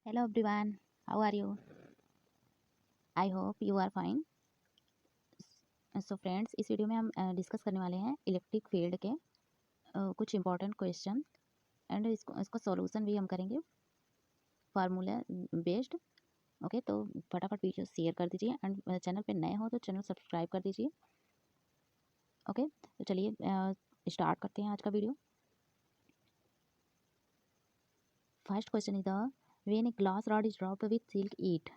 Hello everyone, how are you? I hope you are fine. Friends, इस video में हम discuss करने वाले हैं इलेक्ट्रिक फील्ड के कुछ इंपॉर्टेंट क्वेश्चन एंड इसको सॉल्यूशन भी हम करेंगे फार्मूला बेस्ड। ओके, तो फटाफट वीडियो शेयर कर दीजिए एंड चैनल पे नए हो तो चैनल सब्सक्राइब कर दीजिए। ओके, तो चलिए स्टार्ट करते हैं आज का video. First question is the when a glass rod is dropped with silk it.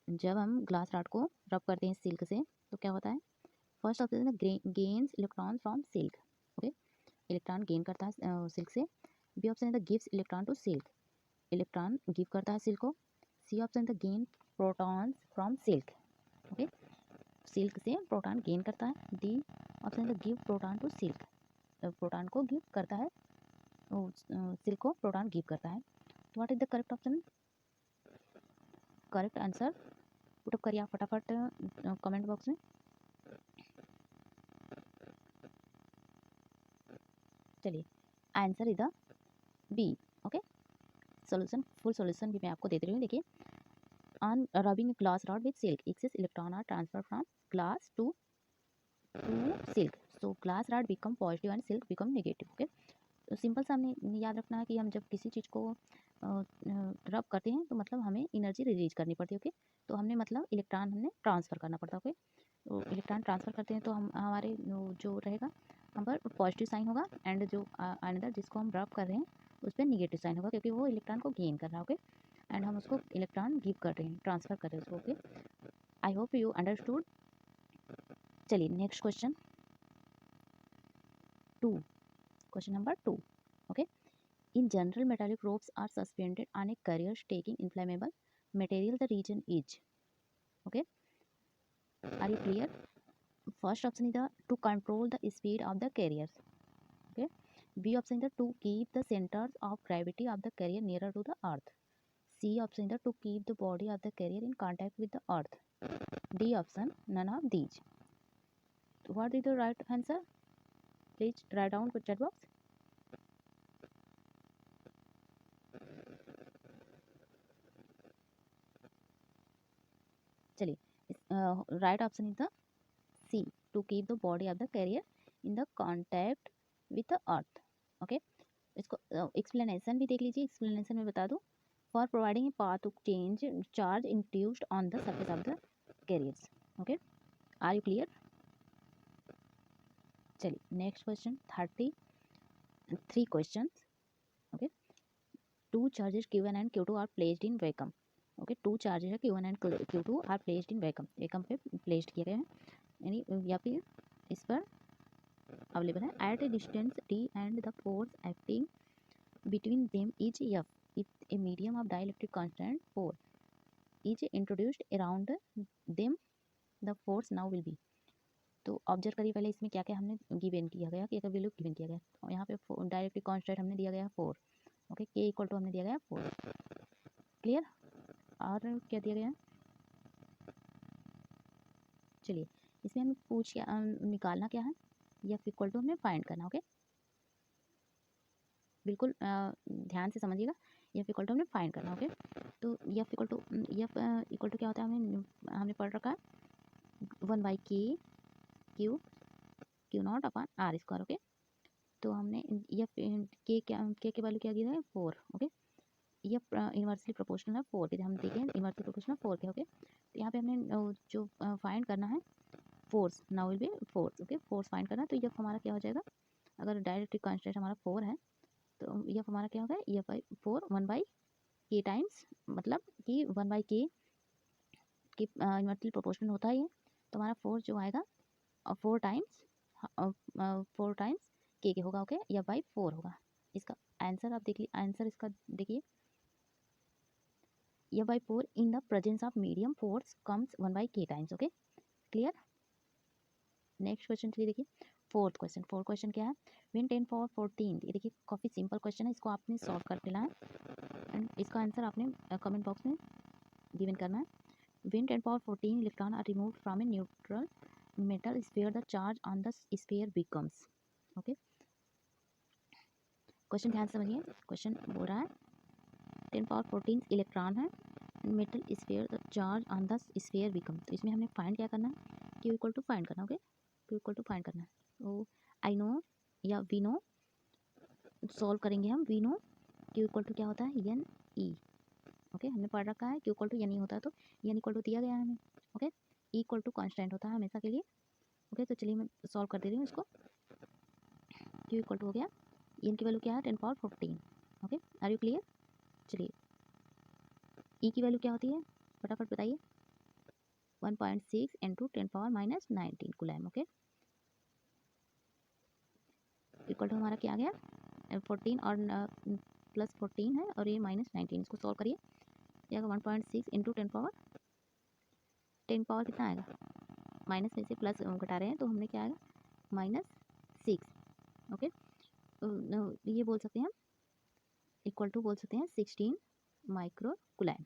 जब हम ग्लास रॉड को रब करते हैं सिल्क से तो क्या होता है? फर्स्ट ऑप्शन है gains electron from silk. Okay, electron gain करता है सिल्क से। बी ऑप्शन है the gives electron to silk, electron give करता है सिल्क को। C option the gain protons from silk. Okay, silk से प्रोटॉन गेन करता है। D option the give proton to silk, proton को गिव करता है, सिल्क को प्रोटॉन गिव करता है। तो what is the correct option? Correct answer put up करिए आप फटाफट कमेंट बॉक्स में। चलिए, answer is the B. Okay, solution, full solution भी मैं आपको दे रही हूँ। देखिए, on rubbing glass rod with silk excess electron are transfer from glass to silk, so glass rod become positive and silk become negative. Okay, तो simple सा हमने याद रखना है कि हम जब किसी चीज़ को रब करते हैं तो मतलब हमें एनर्जी रिलीज करनी पड़ती है। ओके, तो हमने मतलब इलेक्ट्रॉन हमने ट्रांसफ़र करना पड़ता है। ओके, तो इलेक्ट्रॉन ट्रांसफ़र करते हैं तो हम हमारे जो रहेगा हम पर पॉजिटिव साइन होगा एंड जो अनदर जिसको हम रब कर रहे हैं उस पर निगेटिव साइन होगा, क्योंकि वो इलेक्ट्रॉन को गेन कर रहा है। ओके, एंड हम उसको इलेक्ट्रॉन गिव कर रहे हैं, ट्रांसफ़र कर रहे हैं उसको। Okay, I hope you understood. चलिए next question two, question number two. Okay, in general metallic ropes are suspended on a carrier taking inflammable material, the region is, okay, are you clear? First option is the to control the speed of the carriers. Okay, B option is the to keep the centers of gravity of the carrier nearer to the earth. C option is the to keep the body of the carrier in contact with the earth. D option none of these. What is the right answer? Please write down the chat box. चलिए, right option is the C, to keep the body of the carrier in the contact with the earth. Okay, इसको explanation भी देख लीजिए। Explanation में बता दूँ, for providing a path to change charge induced on the surface of the carriers. Okay, are you clear? चलिए next question 33 question. Okay, two charges Q1 and Q2 are placed in vacuum. Okay, two charges है Q1 and Q2 are placed in vacuum, vacuum पे placed किए गए हैं, यानी या फिर इस पर अवेलेबल है। At a distance d and the force acting between them is F, if a medium of dielectric constant 4 is introduced around them, the force now will be। तो ऑब्जर्व करिए पहले इसमें क्या क्या हमने गिवन किया गया, क्या क्या वैल्यू गिवन किया गया। और यहाँ पे डायरेक्ट्रिक कांस्टेंट हमने दिया गया 4। ओके, के इक्वल टू हमने दिया गया 4। क्लियर? और क्या दिया गया? चलिए, इसमें हमें निकालना क्या है, F इक्वल टू हमें फाइंड करना। ओके, बिल्कुल ध्यान से समझिएगा। F इक्वल टू हमें फाइंड करना। ओके, तो F इक्वल टू क्या होता है, हमने पढ़ रखा है 1/k Q naught upon R square. Okay, तो हमने के वैल्यू क्या दिया है 4। ओके, ये इन्वर्सली प्रोपोर्शनल है 4 के, हम देखें इन्वर्सली प्रोपोर्शनल 4 के। ओके, तो यहाँ पे हमने जो फाइंड करना है force, now will be force. Okay, force find करना है, तो ये हमारा क्या हो जाएगा, अगर डायरेक्ट कांस्टेंट हमारा 4 है तो ये हमारा क्या होगा, ये 4 1/k टाइम्स, मतलब कि 1/k की इन्वर्सली प्रोपोर्शनल होता है ये, तो हमारा फोर्स जो आएगा 4 टाइम्स 4 टाइम्स के होगा। ओके, या बाई 4 होगा। इसका आंसर आप देखिए, आंसर इसका देखिए, या by 4 in the presence of medium force comes 1/k times. Okay, clear? Next question चलिए देखिए, फोर्थ क्वेश्चन क्या है, व्हेन 10 पावर 14। ये देखिए काफ़ी सिंपल क्वेश्चन है, इसको आपने सॉल्व कर लेना है एंड इसका आंसर आपने कमेंट बॉक्स में गिवन करना है। When 10 power 14 electron are removed from a neutral metal sphere, the charge on the sphere becomes. Okay, question ध्यान से समझिए। क्वेश्चन बोल रहा है 10^14 इलेक्ट्रॉन है metal sphere charge on the sphere become. तो इसमें हमने फाइंड क्या करना है, क्यू इक्वल टू फाइंड करना। Okay, Q equal to find करना है। तो आई नो या वी नो, सॉल्व करेंगे हम। We know Q equal to क्या होता है, एन ई। ओके, हमने पढ़ रखा है Q equal to N E होता है, तो एन इक्वल टू दिया गया है हमें। Okay, E equal to constant होता है हमेशा के लिए। ओके, तो चलिए मैं सॉल्व कर दे रही हूँ इसको। क्यू इक्वल टू हो गया, एन की वैल्यू क्या है 10^14। Okay, are you clear. चलिए ई की वैल्यू क्या होती है फटाफट बताइए, 1.6 into 10^-19 coulomb. Okay, equal to हमारा क्या आ गया 14 और प्लस 14 है और ये -19, इसको सॉल्व करिए। ये आएगा 1.6 इंटू 10 पावर कितना आएगा, माइनस में से प्लस घटा रहे हैं तो हमने क्या आएगा -6। ओके, ये बोल सकते हैं हम इक्वल टू बोल सकते हैं 16 माइक्रो कूलम।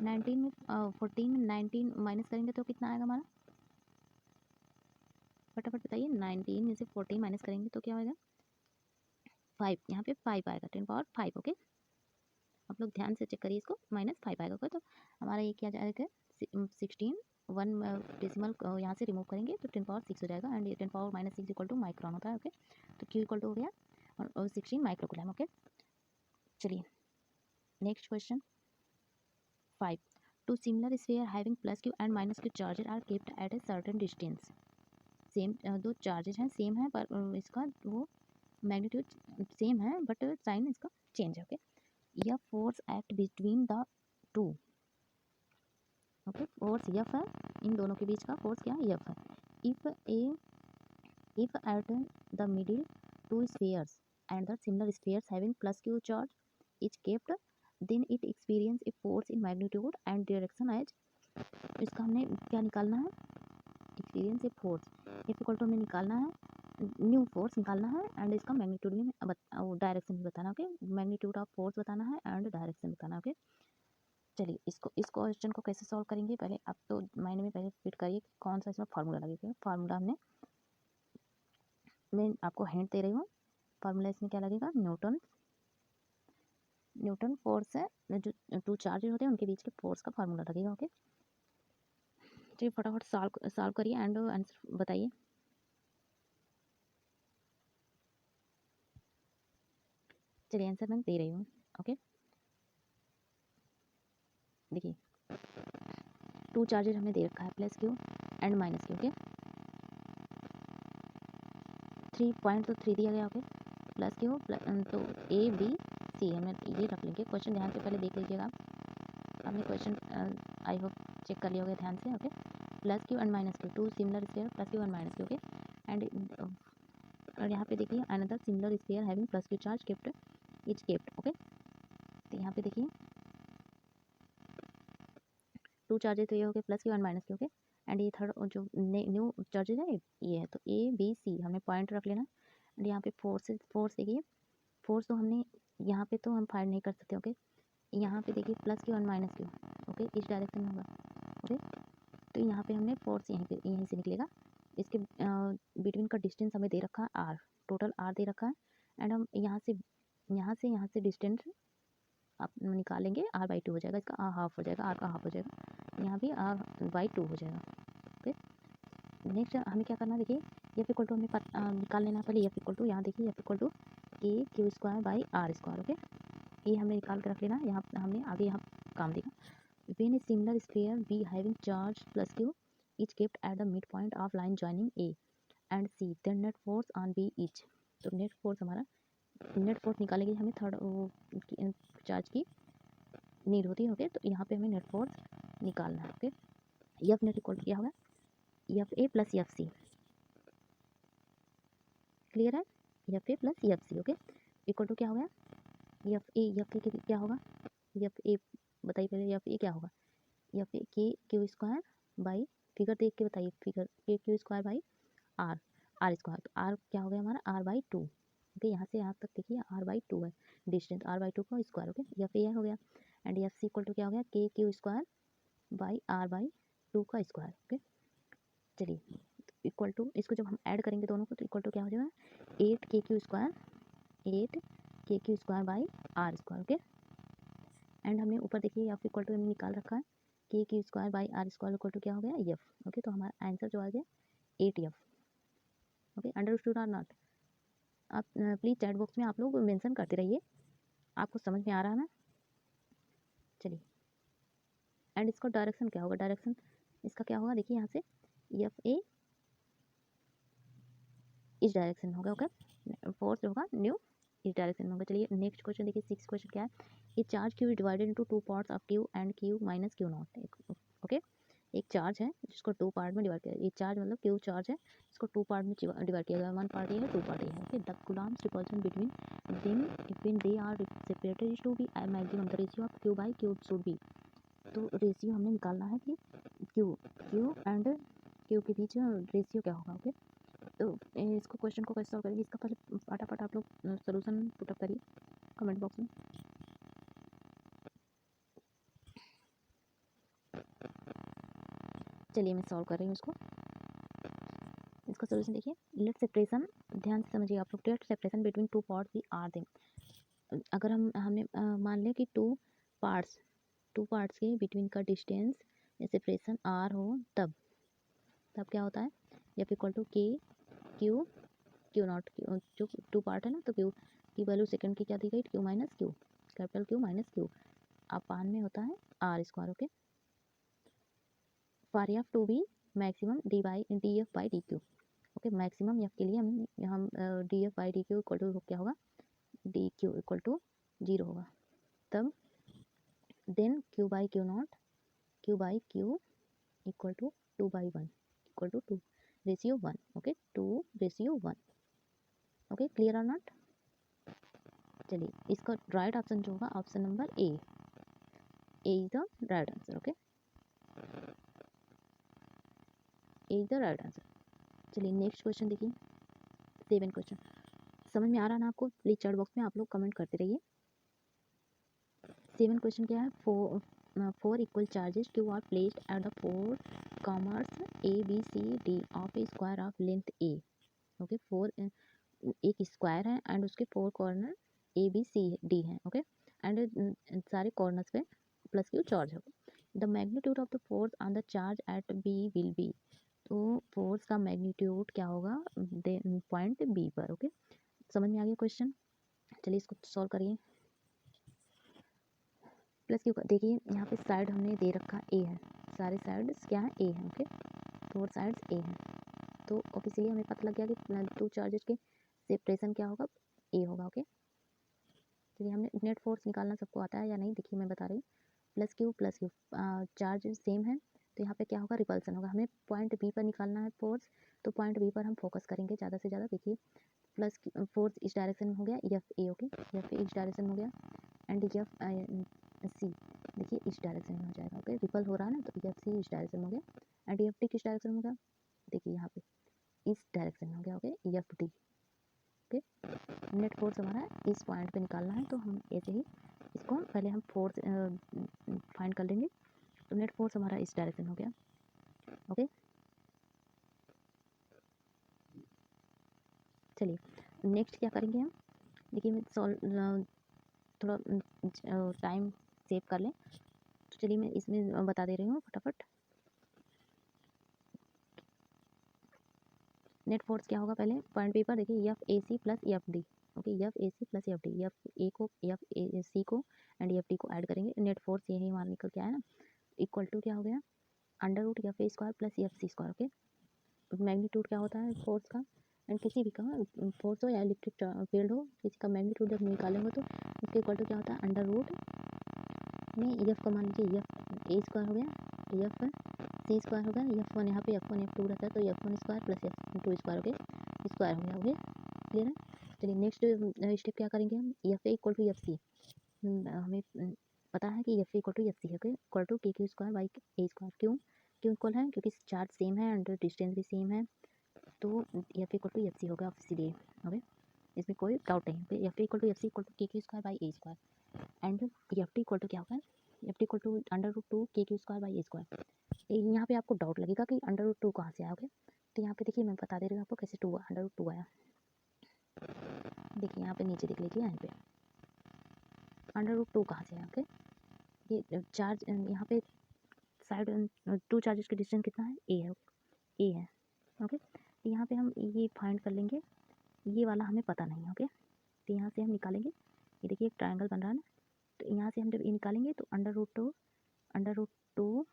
19 में 14 में 19 माइनस करेंगे तो कितना आएगा हमारा, फटाफट बताइए। 19 में से 14 माइनस करेंगे तो क्या होगा 5, यहाँ पे 5 आएगा 10^5। ओके, आप लोग ध्यान से चेक करिए इसको, -5 आएगा। ओके, तो हमारा ये क्या जाएगा 16, 1 डेसिमल यहाँ से रिमूव करेंगे तो 10^6 हो जाएगा। एंड 10^-6 इक्वल टू माइक्रोन होता है। ओके, तो क्यू इक्वल टू हो गया और 16 माइक्रो कूलम। ओके, चलिए next question 5, two similar sphere having plus Q and minus Q charges are kept at a certain distance. Same दो चार्जेस हैं, same है पर इसका वो मैग्नीट्यूड सेम है बट साइन इसका चेंज है। ओके, यह force act between the two. Okay, force F है, इन दोनों के बीच का फोर्स क्या है, यफ है। If at the middle two spheres and the similar spheres having plus Q charge is kept, then it experience a force in magnitude and direction as. इसका हमने क्या निकालना है, experience a force, F equal to हमें निकालना है new force निकालना है एंड इसका मैग्नीट्यूड भी डायरेक्शन भी बताना। ओके, मैग्नीट्यूड ऑफ फोर्स बताना है एंड डायरेक्शन बताना। ओके, चलिए इस क्वेश्चन को कैसे सॉल्व करेंगे, पहले आप तो माइंड में पहले फिट करिए कि कौन सा इसमें फार्मूला लगेगा। फार्मूला मैं आपको हिंट दे रही हूँ। फार्मूला इसमें क्या लगेगा, न्यूटन फोर्स है, जो टू चार्जेस होते हैं उनके बीच के फोर्स का फार्मूला लगेगा। ओके, चलिए फटाफट सॉल्व करिए एंड आंसर बताइए। चलिए आंसर मैं दे रही हूँ। ओके, देखिए टू चार्जेस हमने दे रखा है, plus Q and minus Q. Okay, 3 point तो 3 दिया गया। ओके, प्लस क्यू तो ए बी सी हमें ये रख लेंगे। क्वेश्चन ध्यान से पहले देख लीजिएगा, आपने क्वेश्चन आई होप चेक कर लिया होगा ध्यान से। Okay, plus Q and minus Q, two similar sphere plus Q and minus Q. Okay, and और यहाँ पे देखिए another similar sphere having plus Q charge kept is kept. Okay, तो यहाँ पे देखिए टू चार्जेस तो ये हो गए plus Q and minus Q. Okay, and ये थर्ड जो न्यू चार्जेस है ये है, तो ए बी सी हमने पॉइंट रख लेना। एंड यहाँ पे फोर्स देखिए, फोर्स तो हमने यहाँ पे तो हम फाइंड नहीं कर सकते। ओके, यहाँ पे देखिए plus Q and minus Q. Okay, इस डायरेक्शन में होगा। ओके, तो यहाँ पे हमने फोर्स यहीं से निकलेगा। इसके बिटवीन का डिस्टेंस हमें दे रखा है आर, टोटल आर दे रखा है। एंड हम यहाँ से डिस्टेंस आप निकालेंगे, r/2 हो जाएगा, इसका हाफ हो जाएगा, r का हाफ हो जाएगा, यहाँ भी r/2 हो जाएगा। ओके, नेक्स्ट हमें क्या करना है, देखिए एफ इक्वल टू हमें निकाल लेना पहले। एफ इक्वल टू यहाँ देखिए F equal to K Q square by R square. Okay, ये हमने निकाल के रख लेना। यहाँ हमने आगे यहाँ काम देखा, when a similar sphere B having charge plus Q is kept at the midpoint of line joining A and C, then net force on B is। तो नेट फोर्स निकालेंगे, हमें थर्ड चार्ज की नीड होती है। Okay, तो यहाँ पे हमें नेट फोर्स निकालना है। ओके, एफ नेट इक्वल क्या होगा, F A plus F C. Clear है, F A plus F C. Okay, equal to क्या होगा, एफ ए क्या होगा, एफ ए बताइए पहले, एफ ए क्या होगा, एफ ए के क्यू स्क्वायर बाई, फिगर देख के बताइए, figure K Q square by R square. तो आर क्या हो गया हमारा, r/2। ओके, यहाँ से यहाँ तक देखिए r/2 है डिस्टेंस, r/2 का स्क्वायर। ओके, एफ ए हो गया and F C equal to क्या हो गया, K Q square by r/2 का स्क्वायर। ओके, चलिए इक्वल टू इसको जब हम ऐड करेंगे दोनों को तो इक्वल टू क्या हो जाएगा, 8 K Q square 8 K Q square by R square. Okay, and हमने ऊपर देखिए एफ इक्वल टू हमने निकाल रखा है K Q square by R square equal to क्या हो गया एफ। ओके, तो हमारा आंसर जो आ गया 8 F. Okay, understood or not? आप प्लीज़ चैट बॉक्स में आप लोग मेंशन करते रहिए, आपको समझ में आ रहा है ना। चलिए, एंड इसका डायरेक्शन क्या होगा, डायरेक्शन इसका क्या होगा, देखिए यहाँ से एफ ए इस डायरेक्शन में होगा। ओके, फोर्स होगा न्यू इस डायरेक्शन में होगा। चलिए नेक्स्ट क्वेश्चन देखिए, 6 क्वेश्चन क्या है, ए charge Q is divided into 2 parts of Q and Q minus Q not. Okay, एक चार्ज है जिसको 2 पार्ट में डिवाइड किया, ये चार्ज मतलब क्यू चार्ज है, इसको 2 पार्ट में डिवाइड किया गया, 1 पार्ट ये है 2 पार्ट ये है। Okay, the coulomb's repulsion between them when they are separated is to be maximum, the ratio of Q by Q should be. तो रेशियो हमने निकालना है कि क्यू एंड क्यू के बीच रेशियो क्या होगा। ओके, तो इसको क्वेश्चन को कैसे सॉल्व करेंगे, इसका पहले फटाफट आप लोग सोल्यूशन पुटअप करिए कमेंट बॉक्स में। चलिए मैं सॉल्व कर रही हूँ इसको। इसका सोल्यूशन देखिए, लेट सेपरेशन, ध्यान से समझिए आप लोग, लेट सेपरेशन बिटवीन 2 पार्ट्स भी आर देम। अगर हमने मान लिया कि 2 पार्ट्स के बिटवीन का डिस्टेंस सेपरेशन आर हो, तब क्या होता है, F equal to K Q not, जो 2 पार्ट है ना, तो क्यू की वैल्यू सेकंड की क्या दी गई, Q minus Q, capital Q minus Q, upon में होता है R square. Okay, for F to be maximum D F by D Q. Okay, maximum F के लिए हम D F by D Q equal to क्या होगा, D Q equal to 0 होगा। तब then Q by Q naught, Q by Q equal to 2/1 equal to 2 ratio 1। Okay, 2 ratio 1। Okay, clear और not? चलिए, इसका राइट ऑप्शन जो होगा option number A is the right answer. Okay, A is the right answer. चलिए next question देखिए, 7 question. समझ में आ रहा ना आपको, प्लीज चैट बॉक्स में आप लोग कमेंट करते रहिए। 7 क्वेश्चन क्या है, four equal charges Q are placed at the 4 corners A B C D of a square of length a. Okay, 4 एक स्क्वायर है एंड उसके 4 corner A B C D हैं। ओके, एंड सारे corners पे plus Q charge होगा। The magnitude of the force on the charge at B will be. तो force का magnitude क्या होगा पॉइंट बी पर। ओके, समझ में आ गया क्वेश्चन? चलिए इसको सॉल्व करिए। प्लस क्यू का देखिए, यहाँ पे साइड हमने दे रखा ए है, सारे साइड्स क्या है, ए है। ओके, 4 साइड्स ए हैं, तो ऑब्वियसली हमें पता लग गया कि 2 चार्जेस के सेपरेशन क्या होगा, ए होगा। ओके, चलिए हमने नेट फोर्स निकालना सबको आता है या नहीं, देखिए मैं बता रही हूँ। प्लस क्यू चार्ज सेम है, तो यहाँ पे क्या होगा, रिपल्सन होगा। हमें पॉइंट बी पर निकालना है फोर्स, तो पॉइंट बी पर हम फोकस करेंगे ज़्यादा से ज़्यादा। देखिए प्लस फोर्स इस डायरेक्शन में हो गया, एफ ए। ओके, एफ ए इस डायरेक्शन में हो गया, एंड एफ सी देखिए इस डायरेक्शन में हो जाएगा। ओके, रिपल हो रहा है ना, तो एफ सी इस डायरेक्शन में हो गया, एंड एफ टी किस डायरेक्शन में हो गया, देखिए यहाँ पे इस डायरेक्शन में हो गया। Okay, F T. Okay, net force हमारा इस पॉइंट पे निकालना है, तो हम ऐसे ही इसको पहले हम फोर्स फाइंड कर लेंगे। तो नेट फोर्स हमारा इस डायरेक्शन हो गया। ओके, चलिए नेक्स्ट क्या करेंगे हम, देखिए मैं थोड़ा टाइम सेव कर लें, तो चलिए मैं इसमें बता दे रही हूँ फटाफट। नेट फोर्स क्या होगा, पहले पॉइंट बी पर देखिए F A C plus F D. Okay, F A C plus F D, F A को एफ ए सी को एंड एफ डी को ऐड करेंगे। नेट फोर्स यही हमारा निकल के आया ना, इक्वल टू क्या हो गया, under root F A square plus F C square. Okay, magnitude क्या होता है फोर्स का, एंड किसी भी का फोर्स हो या इलेक्ट्रिक फील्ड हो, किसी का मैग्नीट्यूड जब निकालेंगे तो उसके इक्वल टू क्या होता है, अंडर रूट में एफ का मान लीजिए एफ ए स्क्वायर हो गया, एफ सी स्क्वायर हो गया, एफ वन यहाँ पे एफ वन एफ टू रहता है, तो F one square plus F two square. Okay, square हो गया। ओके, क्लियर है? चलिए नेक्स्ट स्टेप क्या करेंगे हम, F A equal to F C. हमें पता है कि F A equal to F C है। Okay, equal to K Q square by A square. क्यों इक्वल है, क्योंकि चार्ज सेम है एंड डिस्टेंस भी सेम है, तो F equal to F C होगा इसीलिए। ओके, इसमें कोई डाउट नहीं। F equal to F C equal to K Q square by A square, and F T equal to क्या होगा, F T equal to under root 2 के Q square by A square. यहाँ पे आपको doubt लगेगा कि under root 2 कहाँ से आया। ओके, तो यहाँ पे देखिए मैं बता दे रही हूँ आपको कैसे 2 अंडर रूट 2 आया। देखिए यहाँ पे नीचे देख लीजिए, यहाँ पे √2 कहाँ से है, ओके। ये चार्ज यहाँ पे साइड 2 चार्जेस के डिस्टेंस कितना है, ए है, ओके। तो यहाँ पे हम ये फाइंड कर लेंगे, ये वाला हमें पता नहीं है, ओके। तो यहाँ से हम निकालेंगे, ये देखिए एक ट्रायंगल बन रहा है ना, तो यहाँ से हम जब ये निकालेंगे तो √2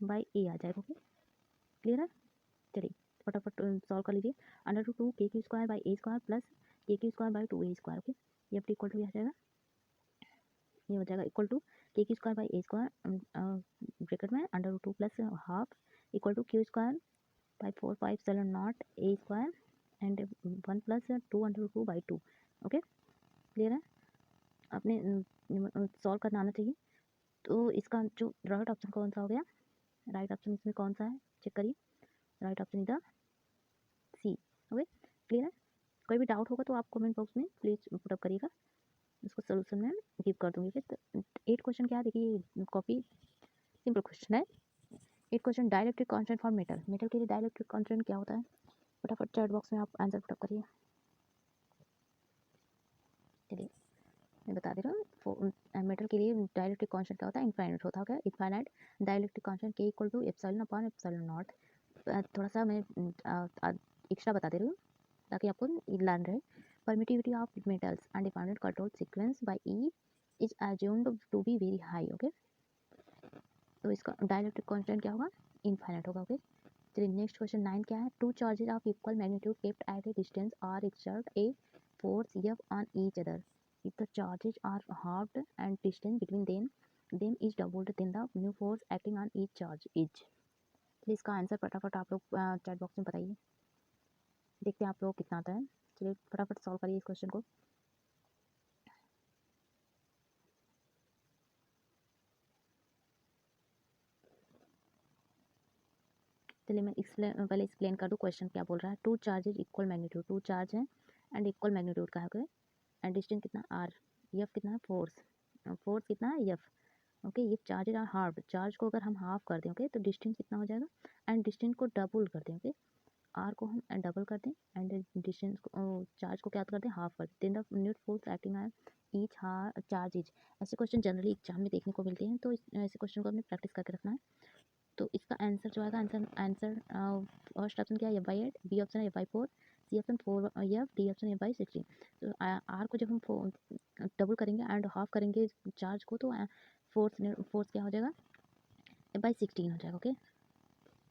बाई ए आ जाएगा, ओके। क्लियर है। चलिए फटाफट सॉल्व कर लीजिए। √2 KQ² by A square plus KQ² by 2a², okay. ये अपने इक्वल टू आ जाएगा, ये हो जाएगा equal to KQ² by a² bracket में √2 plus half equal to Q² by 4πε0 a² and 1 plus 2 by 2, okay. Clear है। आपने सॉल्व करना आना चाहिए। तो इसका जो राइट ऑप्शन कौन सा हो गया, राइट ऑप्शन इसमें कौन सा है, चेक करिए। राइट ऑप्शन इधर सी, ओके। क्लियर है। कोई भी डाउट होगा तो आप कमेंट बॉक्स में प्लीज़ पुटअप करिएगा, उसको सोल्यूशन में गिव कर दूँगी। फिर 8 क्वेश्चन क्या है, देखिए कॉपी सिंपल क्वेश्चन है। 8 question dielectric constant for metal, metal के लिए डाइलेक्ट्रिक कांस्टेंट क्या होता है, फटाफट चैट बॉक्स में आप आंसर पुटअप करिए। चलिए मैं बता दे रहा हूँ, मेटल के लिए डाइलेक्ट्रिक कांस्टेंट क्या होता है, इनफाइनाइट होता है। Infinite dielectric constant K equal to ε/ε0। थोड़ा सा मैं एक्स्ट्रा बता दे रही हूँ ताकि आपको लर्न रहे। Permittivity of metals undefined control sequence by E is assumed to be very high, okay. तो इसका डाइलेक्ट्रिक कांस्टेंट क्या होगा, इनफाइनाइट होगा, ओके। चलिए नेक्स्ट क्वेश्चन 9 क्या है, 2 charges of equal magnitude kept at a distance R exert a force F on each other. If the charges are halved and distance between them is doubled, then the new force acting on each charge is. चलिए इसका answer फटाफट आप लोग chat box में बताइए, देखते हैं आप लोग कितना आता है। चलिए फटाफट सॉल्व करिए इस क्वेश्चन को। चलिए मैं पहले एक्सप्लेन कर दूँ क्वेश्चन क्या बोल रहा है। 2 चार्जेज इक्वल मैग्नीट्यूड, 2 चार्ज हैं एंड इक्वल मैग्नीट्यूड का है, एंड डिस्टेंस कितना आर, एफ कितना है, फोर्स कितना है, एफ, ओके। ये चार्जेज आर हाफ, चार्ज को अगर हम हाफ कर दें, ओके, तो डिस्टेंस कितना हो जाएगा, एंड डिस्टेंस को डबल कर दें, ओके। आर को हम डबल कर दें एंड डिस्टेंस को चार्ज को क्या कर दें, हाफ कर दें, then the unit force acting on each charge is. ऐसे क्वेश्चन जनरली एग्जाम में देखने को मिलते हैं, तो ऐसे क्वेश्चन को हमें प्रैक्टिस करके रखना है। तो इसका आंसर जो आएगा, आंसर फर्स्ट ऑप्शन क्या है, F/8, बी ऑप्शन है F/4, C option 4F, D option F/16। तो आर को जब हम डबल करेंगे एंड हाफ करेंगे चार्ज को, तो फोर्स क्या हो जाएगा, F/16 हो जाएगा, okay.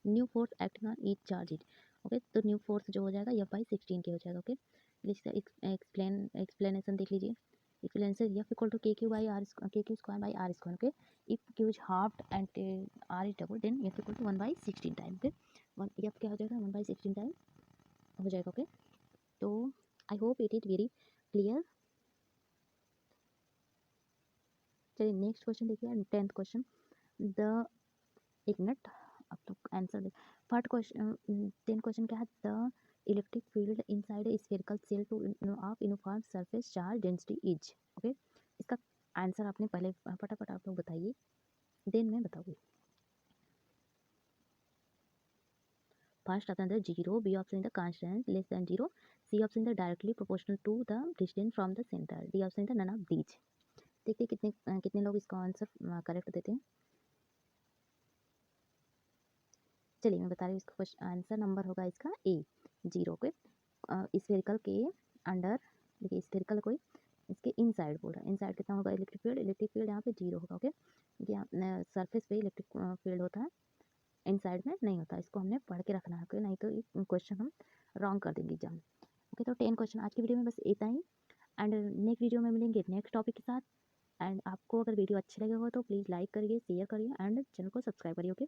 New force acting on each charge it, okay. तो न्यू फोर्स जो हो जाएगा F/16 के हो जाएगा, ओके। इसका एक्सप्लेनेशन देख लीजिए। Explanation F equal to KQ by R, KQ² by R², okay. If Q is half and R is double, then F equal to 1/16 time, okay. F क्या हो जाएगा, 1/16 टाइम हो जाएगा, ओके। तो I hope it is very clear. चलिए next question देखिए, 10th question. The एक minute, अब तो आंसर फर्स्ट क्वेश्चन 10 क्वेश्चन क्या है, the electric field inside a spherical shell two of uniform surface charge density is, okay. इसका answer आपने पहले फटाफट आप लोग बताइए, देन मैं बताऊँगी। फर्स्ट ऑप्शन है 0, B option is the constant less than 0, C option is the directly proportional to the distance from the centre, D option is the none of these. देखिए कितने लोग इसका आंसर करेक्ट देते हैं। चलिए मैं बता रही हूँ, इसका आंसर नंबर होगा इसका ए, 0 के स्फेरिकल के अंडर, देखिए स्फेरिकल कोई इसके इनसाइड बोल रहा है, इनसाइड कितना होगा इलेक्ट्रिक फील्ड यहाँ पे 0 होगा, ओके। ये सरफेस पे इलेक्ट्रिक फील्ड होता है, इनसाइड में नहीं होता। इसको हमने पढ़ के रखना है, ओके, नहीं तो क्वेश्चन हम रॉन्ग कर देंगे एग्जाम, ओके। तो 10 क्वेश्चन आज की वीडियो में बस इतना ही, एंड नेक्स्ट वीडियो में मिलेंगे नेक्स्ट टॉपिक के साथ। एंड आपको अगर वीडियो अच्छी लगे हो तो प्लीज़ लाइक करिए, शेयर करिए एंड चैनल को सब्सक्राइब करिए, ओके।